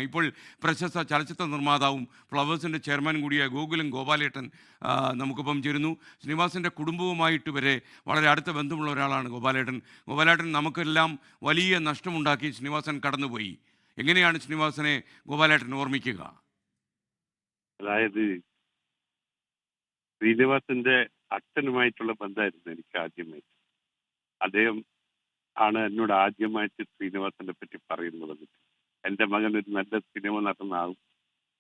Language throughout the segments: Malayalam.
ഇപ്പോൾ പ്രശസ്ത ചലച്ചിത്ര നിർമ്മാതാവും ഫ്ലവേഴ്സിൻ്റെ ചെയർമാൻ കൂടിയായ ഗോകുലം ഗോപാലേട്ടൻ നമുക്കിപ്പം ചേരുന്നു. ശ്രീനിവാസൻ്റെ കുടുംബവുമായിട്ട് വരെ വളരെ അടുത്ത ബന്ധമുള്ള ഒരാളാണ് ഗോപാലേട്ടൻ. ഗോപാലേട്ടൻ നമുക്കെല്ലാം വലിയ നഷ്ടമുണ്ടാക്കി ശ്രീനിവാസൻ കടന്നുപോയി. എങ്ങനെയാണ് ശ്രീനിവാസനെ ഗോപാലേട്ടൻ ഓർമ്മിക്കുക? അതായത് ശ്രീനിവാസന്റെ അച്ഛനുമായിട്ടുള്ള ബന്ധമായിരുന്നു എനിക്ക് ആദ്യമായിട്ട്. അദ്ദേഹം ആണ് എന്നോട് ആദ്യമായിട്ട് ശ്രീനിവാസനെ പറ്റി പറയുന്നത്. എൻ്റെ മകൻ ഒരു നല്ല സിനിമ നടനാകും,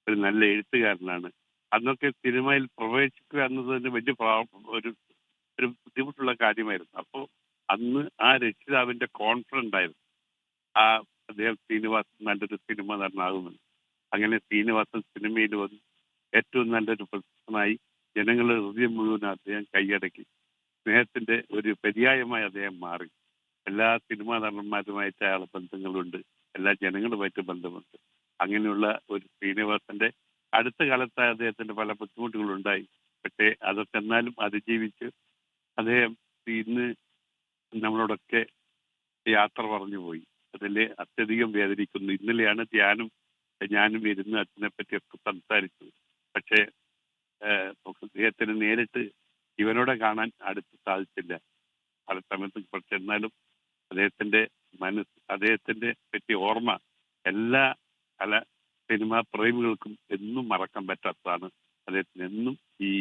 ഒരു നല്ല എഴുത്തുകാരനാണ്. അന്നൊക്കെ സിനിമയിൽ പ്രവേശിക്കുക എന്നതിന് വലിയ ഒരു ഒരു ബുദ്ധിമുട്ടുള്ള കാര്യമായിരുന്നു. അപ്പോൾ അന്ന് ആ രക്ഷിതാവിൻ്റെ കോൺഫിഡൻ്റ് ആയിരുന്നു അദ്ദേഹം ശ്രീനിവാസൻ നല്ലൊരു സിനിമ നടനാകുമെന്ന്. അങ്ങനെ ശ്രീനിവാസൻ സിനിമയിൽ വന്ന് ഏറ്റവും നല്ലൊരു പ്രശസ്തനായി ജനങ്ങളുടെ ഹൃദയം മുഴുവൻ അദ്ദേഹം കൈയടക്കി. സ്നേഹത്തിന്റെ ഒരു പര്യായമായി അദ്ദേഹം മാറി. എല്ലാ സിനിമാ നടന്മാരുമായിട്ട് അയാളെ ബന്ധങ്ങളുണ്ട്, എല്ലാ ജനങ്ങളുമായിട്ട് ബന്ധമുണ്ട്. അങ്ങനെയുള്ള ഒരു ശ്രീനിവാസന്റെ അടുത്ത കാലത്ത് അദ്ദേഹത്തിന്റെ പല ബുദ്ധിമുട്ടുകളുണ്ടായി. പക്ഷേ അതൊക്കെ എന്നാലും അതിജീവിച്ച് അദ്ദേഹം ഇന്ന് നമ്മളോടൊക്കെ യാത്ര പറഞ്ഞു പോയി. അതിൽ അത്യധികം വേദനിക്കുന്നു. ഇന്നലെയാണ് ഞാനും ഇരുന്ന് അച്ഛനെ പറ്റിയൊക്കെ സംസാരിച്ചത്. പക്ഷേ അദ്ദേഹത്തിന് നേരിട്ട് ഇവനോടെ കാണാൻ അടുത്ത് സാധിച്ചില്ല പല സമയത്തും. പക്ഷെ എന്നാലും അദ്ദേഹത്തിന്റെ അദ്ദേഹത്തിന്റെ പറ്റി ഓർമ്മ എല്ലാ സിനിമാ പ്രേമികൾക്കും എന്നും മറക്കാൻ പറ്റാത്തതാണ്. അദ്ദേഹത്തിന് എന്നും ഈ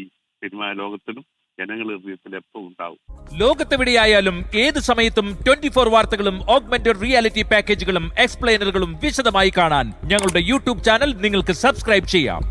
സിനിമാ ലോകത്തിനും ജനങ്ങളുടെ ഹൃദയത്തിൽ എപ്പോൾ ഉണ്ടാവും. ലോകത്തെവിടെയായാലും ഏത് സമയത്തും 24 വാർത്തകളും ഓഗ്മെന്റഡ് റിയാലിറ്റി പാക്കേജുകളും എക്സ്പ്ലെയിനറുകളും വിശദമായി കാണാൻ ഞങ്ങളുടെ യൂട്യൂബ് ചാനൽ നിങ്ങൾക്ക് സബ്സ്ക്രൈബ് ചെയ്യാം.